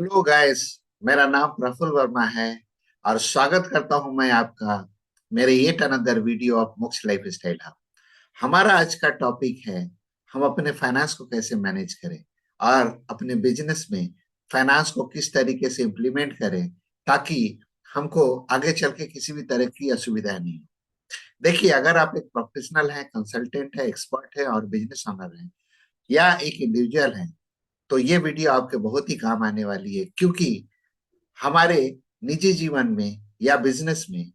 Hello guys. मेरा नाम प्रफुल्ल वर्मा है और स्वागत करता हूं मैं आपका मेरे येट अनदर वीडियो ऑफ मोक्ष लाइफ स्टाइल हब। हमारा आज का टॉपिक है हम अपने फाइनेंस को कैसे मैनेज करें और अपने बिजनेस में फाइनेंस को किस तरीके से इम्प्लीमेंट करें ताकि हमको आगे चल के किसी भी तरह की असुविधा नहीं हो। देखिए, अगर आप एक प्रोफेशनल है, कंसल्टेंट है, एक्सपर्ट है और बिजनेस ओनर है या एक इंडिविजुअल है, तो ये वीडियो आपके बहुत ही काम आने वाली है, क्योंकि हमारे निजी जीवन में या बिजनेस में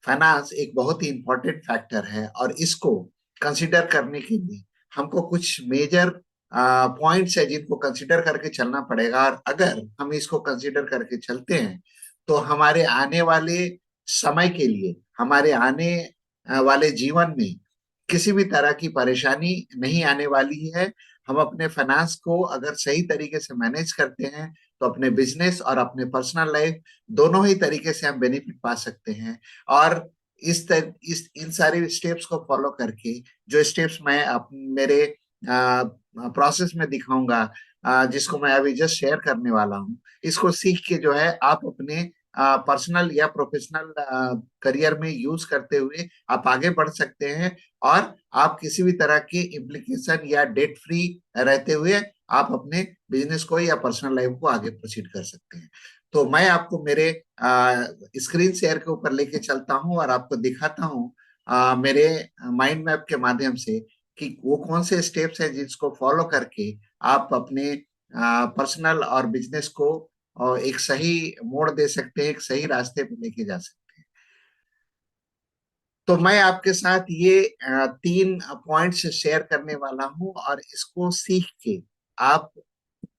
फाइनेंस एक बहुत ही इंपॉर्टेंट फैक्टर है और इसको कंसिडर करने के लिए हमको कुछ मेजर पॉइंट्स है जिनको कंसिडर करके चलना पड़ेगा। और अगर हम इसको कंसिडर करके चलते हैं तो हमारे आने वाले समय के लिए, हमारे आने वाले जीवन में किसी भी तरह की परेशानी नहीं आने वाली है। हम अपने फाइनेंस को अगर सही तरीके से मैनेज करते हैं तो अपने बिजनेस और अपने पर्सनल लाइफ दोनों ही तरीके से हम बेनिफिट पा सकते हैं। और इस इन सारे स्टेप्स को फॉलो करके, जो स्टेप्स मैं मेरे प्रोसेस में दिखाऊंगा, जिसको मैं अभी जस्ट शेयर करने वाला हूँ, इसको सीख के जो है आप अपने पर्सनल या प्रोफेशनल करियर में यूज करते हुए आप आगे बढ़ सकते हैं। और आप किसी भी तरह की इम्प्लीकेशन या डेट फ्री रहते हुए आप अपने बिजनेस को या पर्सनल लाइफ को आगे प्रोसीड कर सकते हैं। तो मैं आपको मेरे स्क्रीन शेयर के ऊपर लेके चलता हूं और आपको दिखाता हूं मेरे माइंड मैप के माध्यम से कि वो कौन से स्टेप्स हैं जिसको फॉलो करके आप अपने पर्सनल और बिजनेस को एक सही मोड़ दे सकते हैं, एक सही रास्ते पे लेके जा सकते हैं। तो मैं आपके साथ ये तीन पॉइंट्स शेयर करने वाला हूं और इसको सीख के आप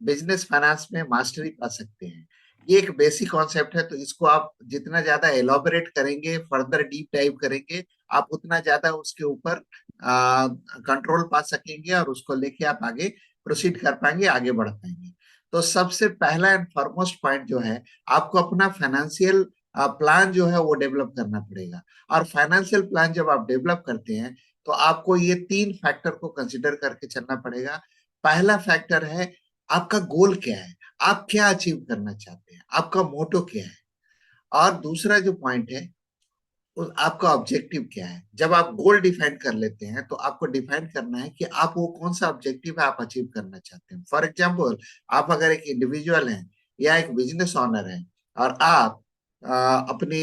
बिजनेस फाइनेंस में मास्टरी पा सकते हैं। ये एक बेसिक कॉन्सेप्ट है, तो इसको आप जितना ज्यादा एलोबरेट करेंगे, फर्दर डीप डाइव करेंगे, आप उतना ज्यादा उसके ऊपर कंट्रोल पा सकेंगे और उसको लेके आप आगे प्रोसीड कर पाएंगे, आगे बढ़ पाएंगे। तो सबसे पहला एंड फॉरमोस्ट पॉइंट जो है, आपको अपना फाइनेंशियल प्लान जो है वो डेवलप करना पड़ेगा। और फाइनेंशियल प्लान जब आप डेवलप करते हैं तो आपको ये तीन फैक्टर को कंसिडर करके चलना पड़ेगा। पहला फैक्टर है, आपका गोल क्या है, आप क्या अचीव करना चाहते हैं, आपका मोटो क्या है। और दूसरा जो पॉइंट है, आपका ऑब्जेक्टिव क्या है। जब आप गोल डिफाइन कर लेते हैं तो आपको डिफाइन करना है कि आप वो कौन सा ऑब्जेक्टिव है आप अचीव करना चाहते हैं। फॉर एग्जाम्पल, आप अगर एक इंडिविजुअल हैं या एक बिजनेस ओनर हैं और आप अपने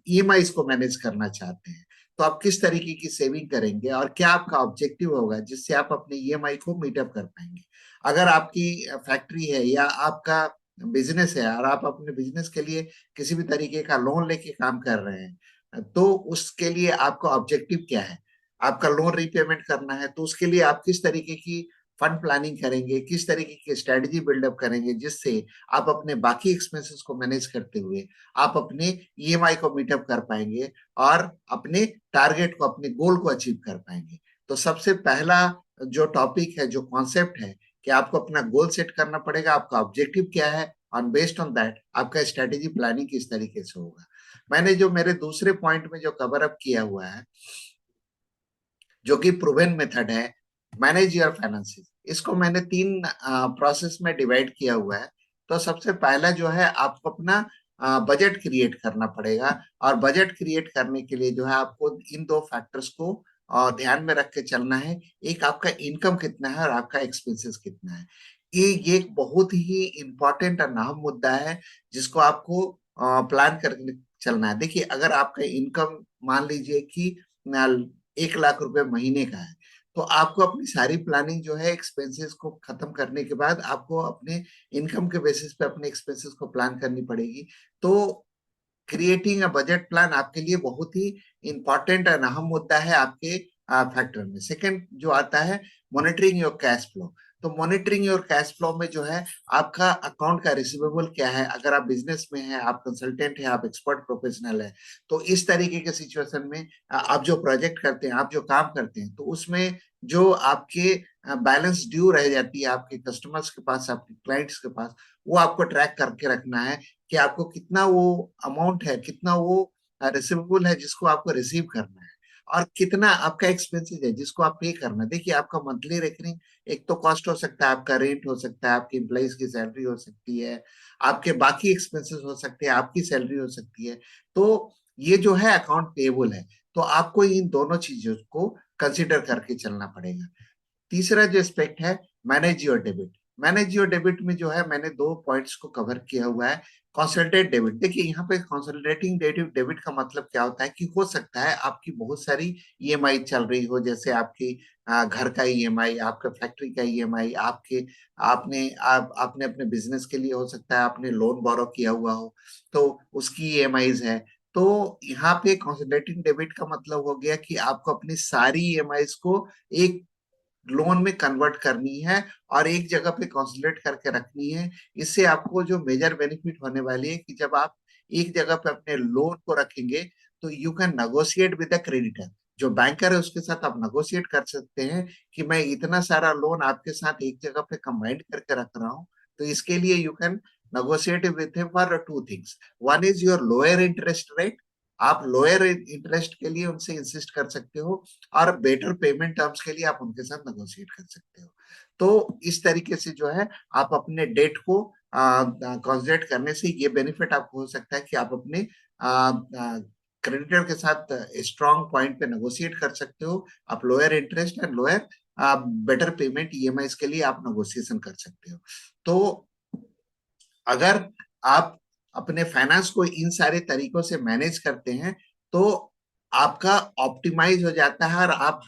ईएमआई को मैनेज करना चाहते हैं, तो आप किस तरीके की सेविंग करेंगे और क्या आपका ऑब्जेक्टिव होगा जिससे आप अपने ईएमआई को मीटअप कर पाएंगे। अगर आपकी फैक्ट्री है या आपका बिजनेस है और आप अपने बिजनेस के लिए किसी भी तरीके का लोन लेके काम कर रहे हैं, तो उसके लिए आपका ऑब्जेक्टिव क्या है। आपका लोन रीपेमेंट करना है तो उसके लिए आप किस तरीके की फंड प्लानिंग करेंगे, किस तरीके की स्ट्रेटजी बिल्डअप करेंगे जिससे आप अपने बाकी एक्सपेंसेस को मैनेज करते हुए आप अपने ईएमआई को मीटअप कर पाएंगे और अपने टारगेट को, अपने गोल को अचीव कर पाएंगे। तो सबसे पहला जो टॉपिक है, जो कॉन्सेप्ट है, कि आपको अपना गोल सेट करना पड़ेगा, आपका ऑब्जेक्टिव क्या है, और बेस्ड ऑन दैट आपका स्ट्रेटेजी प्लानिंग किस तरीके से होगा। मैंने जो मेरे दूसरे पॉइंट में जो कवर अप किया हुआ है, जो कि प्रूवन मेथड है, मैनेज योर फाइनेंसेस, इसको मैंने तीन प्रोसेस में डिवाइड किया हुआ है। तो सबसे पहला जो है, आपको अपना बजट क्रिएट करना पड़ेगा। और बजट क्रिएट करने के लिए जो है आपको इन दो फैक्टर्स को ध्यान में रख के चलना है। एक, आपका इनकम कितना है और आपका एक्सपेंसेस कितना है। ये एक बहुत ही इंपॉर्टेंट और अहम मुद्दा है जिसको आपको प्लान करके चलना है। देखिए, अगर आपका इनकम मान लीजिए कि 1 लाख रुपए महीने का है, तो आपको अपनी सारी प्लानिंग जो है एक्सपेंसेस को खत्म करने के बाद आपको अपने इनकम के बेसिस पे अपने एक्सपेंसेस को प्लान करनी पड़ेगी। तो क्रिएटिंग अ बजट प्लान आपके लिए बहुत ही इंपॉर्टेंट और अहम मुद्दा है आपके फैक्टर में। सेकंड जो आता है, मॉनिटरिंग योर कैश फ्लो। तो मॉनिटरिंग योर कैश फ्लो में जो है, आपका अकाउंट का रिसीवेबल क्या है। अगर आप बिजनेस में हैं, आप कंसल्टेंट हैं, आप एक्सपर्ट प्रोफेशनल है, तो इस तरीके के सिचुएशन में आप जो प्रोजेक्ट करते हैं, आप जो काम करते हैं, तो उसमें जो आपके बैलेंस ड्यू रह जाती है आपके कस्टमर्स के पास, आपके क्लाइंट्स के पास, वो आपको ट्रैक करके रखना है कि आपको कितना वो अमाउंट है, कितना वो रिसीवेबल है जिसको आपको रिसीव करना है। और कितना आपका एक्सपेंसेस है जिसको आप पे करना। देखिए आपका मंथली रेकरिंग एक तो कॉस्ट हो सकता है, आपका रेंट हो सकता है, आपकी एम्प्लॉइज की सैलरी हो सकती है, आपके बाकी एक्सपेंसेस हो सकते हैं, आपकी सैलरी हो सकती है। तो ये जो है अकाउंट पेएबल है, तो आपको इन दोनों चीजों को कंसिडर करके चलना पड़ेगा। तीसरा जो एस्पेक्ट है, manage your debit. Manage your debit में जो है मैंने दो पॉइंट्स को कवर किया हुआ है। कंसोलिडेट डेबिट, देखिए यहाँ पे कंसोलिडेटिंग डेबिट का मतलब क्या होता है कि हो सकता है आपकी बहुत सारी ईएमआई चल रही हो, जैसे आपकी घर का ईएमआई, आपका फैक्ट्री का ईएमआई, आपके आपने अपने बिजनेस के लिए हो सकता है आपने लोन बोरो किया हुआ हो, तो उसकी ईएमआईज है। तो यहाँ पे कंसोलिडेटिंग डेबिट का मतलब हो गया कि आपको अपनी सारी ईएमआईज को एक लोन में कन्वर्ट करनी है और एक जगह पे कंसोलिडेट करके रखनी है। इससे आपको जो मेजर बेनिफिट होने वाली है कि जब आप एक जगह पे अपने लोन को रखेंगे तो you can negotiate with the creditor. जो बैंकर है उसके साथ आप नेगोशिएट कर सकते हैं कि मैं इतना सारा लोन आपके साथ एक जगह पे कंबाइंड करके रख रहा हूँ। तो इसके लिए you can negotiate with him for two things. One is your lower interest rate, आप लोअर इंटरेस्ट के लिए उनसे इंसिस्ट कर सकते हो, और बेटर पेमेंट टर्म्स के लिए आप उनके साथ नेगोशिएट कर सकते हो। तो इस तरीके से जो है आप अपने डेट को कंसोलिडेट करने से ये बेनिफिट आपको हो सकता है कि आप अपने क्रेडिटर के साथ स्ट्रॉन्ग पॉइंट पे नेगोशिएट कर सकते हो। आप lower interest and lower better payment EMI के लिए आप नेगोशिएशन कर सकते हो। तो अगर आप अपने फाइनेंस को इन सारे तरीकों से मैनेज करते हैं तो आपका ऑप्टिमाइज हो जाता है और आप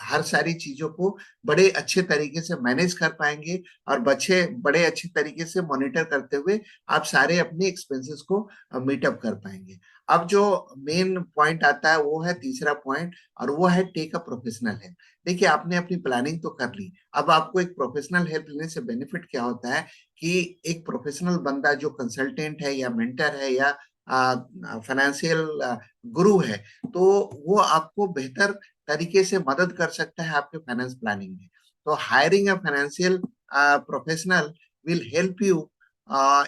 हर सारी चीजों को बड़े अच्छे तरीके से मैनेज कर पाएंगे, और बड़े अच्छे तरीके से मॉनिटर करते हुए आप सारे अपने एक्सपेंसेस को मीटअप कर पाएंगे। अब जो मेन पॉइंट आता है वो है तीसरा पॉइंट, और वो है टेक अ प्रोफेशनल हेल्प। देखिए आपने अपनी प्लानिंग तो कर ली, अब आपको एक प्रोफेशनल हेल्प लेने से बेनिफिट क्या होता है कि एक प्रोफेशनल बंदा जो कंसल्टेंट है या मेंटर है या फाइनेंशियल गुरु है, तो वो आपको बेहतर तरीके से मदद कर सकता है आपके फाइनेंस प्लानिंग में। तो hiring a financial professional will help you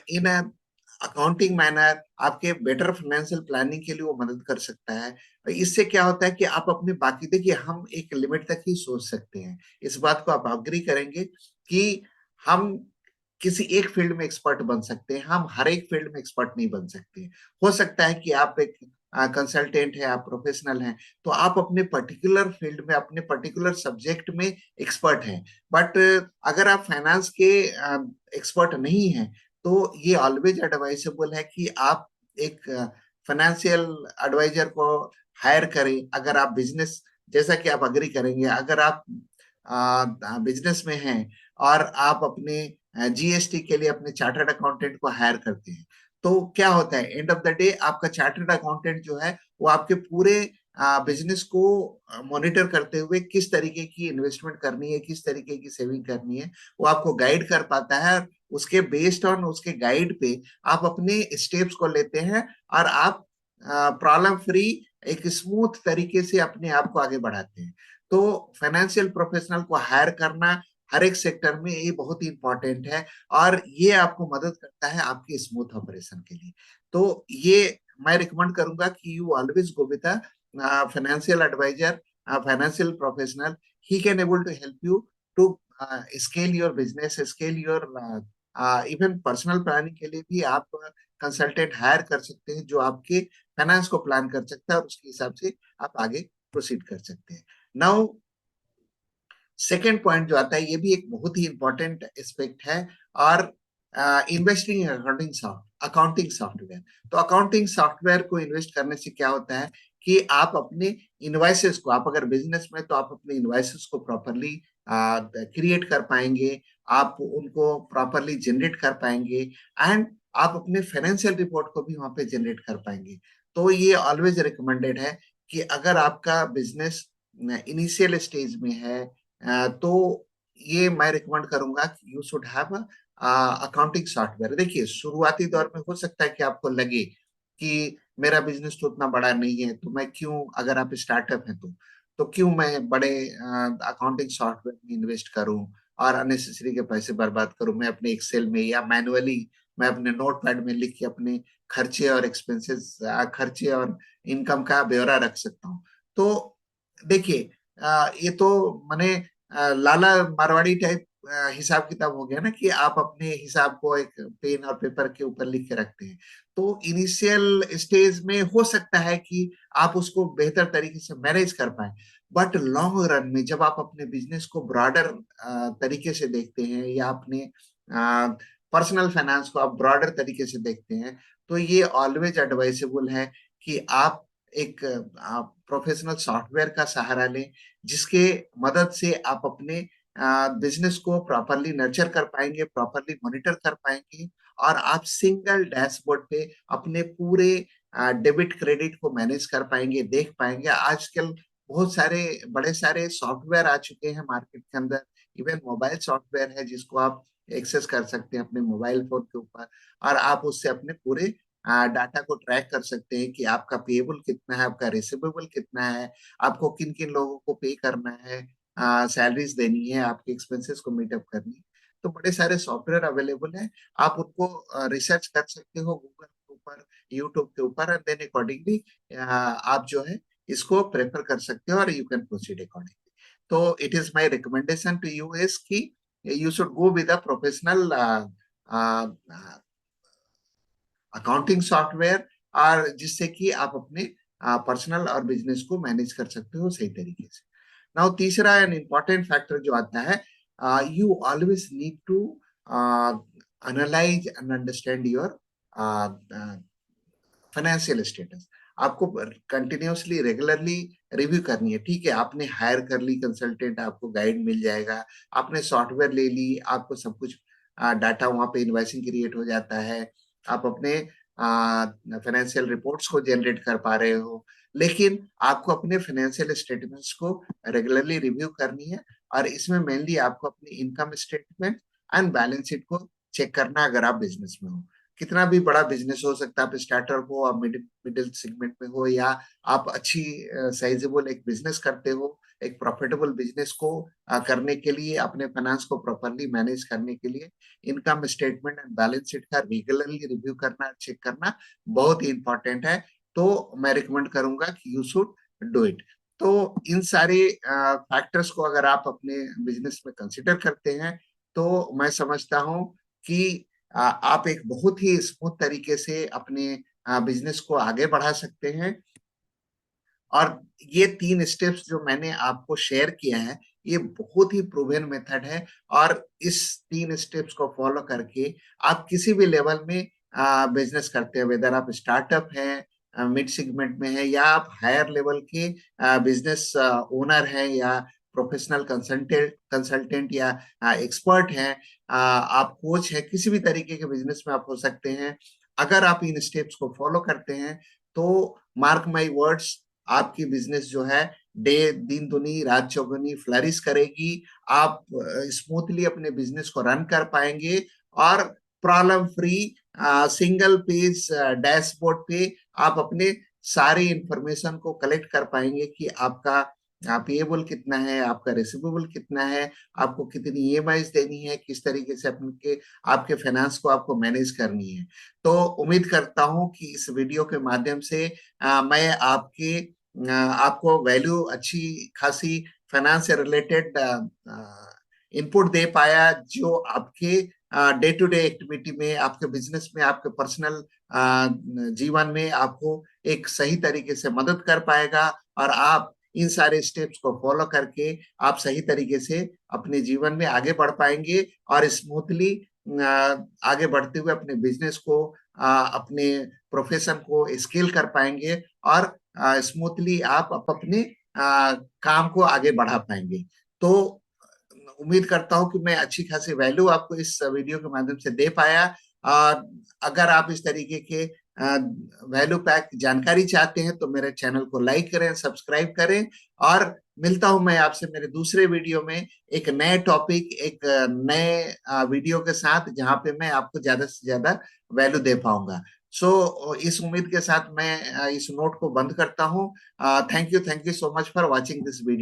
in a accounting manner, आपके बेटर फाइनेंशियल प्लानिंग के लिए वो मदद कर सकता है। इससे क्या होता है कि आप अपने बाकी, देखिए हम एक लिमिट तक ही सोच सकते हैं, इस बात को आप अग्री करेंगे कि हम किसी एक फील्ड में एक्सपर्ट बन सकते हैं, हम हर एक फील्ड में एक्सपर्ट नहीं बन सकते। हो सकता है कि आप एक कंसल्टेंट है, आप प्रोफेशनल हैं, तो आप अपने पर्टिकुलर फील्ड में अपने पर्टिकुलर सब्जेक्ट में एक्सपर्ट हैं, बट अगर आप फाइनेंस के एक्सपर्ट नहीं हैं तो ये ऑलवेज एडवाइसेबल है कि आप एक फाइनेंशियल एडवाइजर को हायर करें। अगर आप बिजनेस, जैसा कि आप अग्री करेंगे, अगर आप बिजनेस में हैं और आप अपने जीएसटी के लिए अपने चार्टर्ड अकाउंटेंट को हायर करते हैं, तो क्या होता है एंड ऑफ द डे आपका चार्टर्ड अकाउंटेंट जो है वो आपके पूरे बिजनेस को मॉनिटर करते हुए किस तरीके की इन्वेस्टमेंट करनी है, किस तरीके की सेविंग करनी है, वो आपको गाइड कर पाता है। उसके बेस्ड ऑन उसके गाइड पे आप अपने स्टेप्स को लेते हैं और आप प्रॉब्लम फ्री एक स्मूथ तरीके से अपने आप को आगे बढ़ाते हैं। तो फाइनेंशियल प्रोफेशनल को हायर करना हर एक सेक्टर में ये बहुत ही इंपॉर्टेंट है, और ये आपको मदद करता है आपके स्मूथ ऑपरेशन के लिए। तो ये मैं रिकमेंड करूंगा कि you always go with financial advisor, financial professional. He can able to help you to scale your business, scale your even personal planning के लिए भी आप कंसल्टेंट हायर कर सकते हैं जो आपके फाइनेंस को प्लान कर सकता है, और उसके हिसाब से आप आगे प्रोसीड कर सकते हैं। नाउ सेकेंड पॉइंट जो आता है ये भी एक बहुत ही इंपॉर्टेंट एस्पेक्ट है, और इन्वेस्टिंग अकाउंटिंग सॉफ्टवेयर। तो अकाउंटिंग सॉफ्टवेयर को इन्वेस्ट करने से क्या होता है कि आप अपने इनवाइसेस को, आप अगर बिजनेस में तो आप अपने इनवाइसेस को प्रॉपरली क्रिएट कर पाएंगे, आप उनको प्रॉपरली जनरेट कर पाएंगे, एंड आप अपने फाइनेंशियल रिपोर्ट को भी वहां पे जनरेट कर पाएंगे। तो ये ऑलवेज रिकमेंडेड है कि अगर आपका बिजनेस इनिशियल स्टेज में है, तो ये मैं रिकमेंड करूंगा कि you should have accounting software. देखिए शुरुआती दौर में हो सकता है कि आपको लगे कि मेरा बिजनेस तो उतना बड़ा नहीं है, तो मैं क्यों, अगर आप स्टार्टअप है तो क्यों मैं बड़े अकाउंटिंग सॉफ्टवेयर में इन्वेस्ट करूं और अननेसेसरी के पैसे बर्बाद करूं। मैं अपने एक्सेल में या मैनुअली मैं अपने नोट पैड में लिख के अपने खर्चे और एक्सपेंसेस, खर्चे और इनकम का ब्यौरा रख सकता हूँ। तो देखिए, ये तो माने लाला मारवाड़ी टाइप हिसाब किताब हो गया ना, कि आप अपने हिसाब को एक पेन और पेपर के ऊपर लिख के रखते हैं। तो इनिशियल स्टेज में हो सकता है कि आप उसको बेहतर तरीके से मैनेज कर पाए, बट लॉन्ग रन में जब आप अपने बिजनेस को ब्रॉडर तरीके से देखते हैं, या अपने पर्सनल फाइनेंस को आप ब्रॉडर तरीके से देखते हैं, तो ये ऑलवेज एडवाइसेबल है कि आप एक प्रोफेशनल सॉफ्टवेयर का सहारा लें, जिसके मदद से आप अपने बिजनेस को प्रॉपरली नर्चर कर पाएंगे, प्रॉपरली मॉनिटर कर पाएंगे, और आप सिंगल डैशबोर्ड पे अपने पूरे डेबिट क्रेडिट को मैनेज कर पाएंगे, देख पाएंगे। आजकल बहुत सारे बड़े सारे सॉफ्टवेयर आ चुके हैं मार्केट के अंदर। इवन मोबाइल सॉफ्टवेयर है जिसको आप एक्सेस कर सकते हैं अपने मोबाइल फोन के ऊपर, और आप उससे अपने पूरे डाटा को ट्रैक कर सकते हैं कि आपका पेएबल कितना है, आपका रिसीवेबल कितना है, आपको किन किन लोगों को पे करना है, सैलरीज देनी है, आपके एक्सपेंसेस को मीटअप करनी है। तो बड़े सारे सॉफ्टवेयर अवेलेबल है, आप उनको रिसर्च कर सकते हो गूगल के ऊपर, यूट्यूब के ऊपर, एंड देन अकॉर्डिंगली आप जो है इसको प्रेफर कर सकते हो, और यू कैन प्रोसीड अकॉर्डिंगली। तो it is my recommendation to you is कि you should go with a professional accounting software, और जिससे कि आप अपने पर्सनल और बिजनेस को मैनेज कर सकते हो सही तरीके से। नाउ तीसरा एंड इम्पॉर्टेंट फैक्टर जो आता है, you always need to analyse and understand your financial status. आपको कंटिन्यूअसली रेगुलरली रिव्यू करनी है। ठीक है, आपने हायर कर ली कंसल्टेंट, आपको गाइड मिल जाएगा, आपने सॉफ्टवेयर ले ली, आपको सब कुछ डाटा वहां पे इनवॉइसिंग क्रिएट हो जाता है, आप अपने फाइनेंशियल रिपोर्ट्स को जनरेट कर पा रहे हो, लेकिन आपको अपने फाइनेंशियल स्टेटमेंट्स को रेगुलरली रिव्यू करनी है। और इसमें मेनली आपको अपनी income statement and balance sheet को चेक करना है। अगर आप बिजनेस में हो, कितना भी बड़ा बिजनेस हो सकता है, आप स्टार्टअप हो, आप मिडिल मिडिल सेगमेंट में हो, या आप अच्छी साइजेबल एक बिजनेस करते हो, एक प्रॉफिटेबल बिजनेस को करने के लिए, अपने फाइनेंस को प्रॉपरली मैनेज करने के लिए income statement and balance sheet का रेगुलरली रिव्यू करना, चेक करना बहुत ही इंपॉर्टेंट है। तो मैं रिकमेंड करूंगा कि यू शुड डू इट। तो इन सारे फैक्टर्स को अगर आप अपने बिजनेस में कंसिडर करते हैं, तो मैं समझता हूं कि आप एक बहुत ही स्मूथ तरीके से अपने बिजनेस को आगे बढ़ा सकते हैं। और ये 3 स्टेप्स जो मैंने आपको शेयर किया है, ये बहुत ही प्रूवन मेथड है। और इस 3 स्टेप्स को फॉलो करके आप किसी भी लेवल में बिजनेस करते हैं, वेदर आप स्टार्टअप हैं, मिड सेगमेंट में है, या आप हायर लेवल के बिजनेस ओनर हैं, या प्रोफेशनल कंसल्टेंट कंसल्टेंट या एक्सपर्ट हैं, आप कोच हैं, किसी भी तरीके के बिजनेस में आप हो सकते हैं। अगर आप इन स्टेप्स को फॉलो करते हैं, तो मार्क माई वर्ड्स, आपकी बिजनेस जो है डे दिन दुनी रात चौगुनी फ्लरिश करेगी। आप स्मूथली अपने बिजनेस को रन कर पाएंगे, और problem free single page dashboard पे आप अपने सारी इंफॉर्मेशन को कलेक्ट कर पाएंगे कि आपका पेएबल कितना है, आपका रिसीवेबल कितना है, आपको कितनी ईएमआईज देनी है, किस तरीके से अपने आपके फाइनेंस को आपको मैनेज करनी है। तो उम्मीद करता हूं कि इस वीडियो के माध्यम से मैं आपको वैल्यू अच्छी खासी फाइनेंस से रिलेटेड इनपुट दे पाया, जो आपके डे टू डे एक्टिविटी में, आपके बिजनेस में, आपके पर्सनल जीवन में आपको एक सही तरीके से मदद कर पाएगा। और आप इन सारे स्टेप्स को फॉलो करके आप सही तरीके से अपने जीवन में आगे बढ़ पाएंगे, और स्मूथली आगे बढ़ते हुए अपने बिजनेस को, अपने प्रोफेशन को स्केल कर पाएंगे, और स्मूथली आप अपने काम को आगे बढ़ा पाएंगे। तो उम्मीद करता हूं कि मैं अच्छी खासी वैल्यू आपको इस वीडियो के माध्यम से दे पाया। और अगर आप इस तरीके के वैल्यू पैक जानकारी चाहते हैं, तो मेरे चैनल को लाइक करें, सब्सक्राइब करें। और मिलता हूं मैं आपसे मेरे दूसरे वीडियो में एक नए टॉपिक, एक नए वीडियो के साथ, जहां पे मैं आपको ज्यादा से ज्यादा वैल्यू दे पाऊंगा। सो इस उम्मीद के साथ मैं इस नोट को बंद करता हूँ। Thank you so much for watching this video.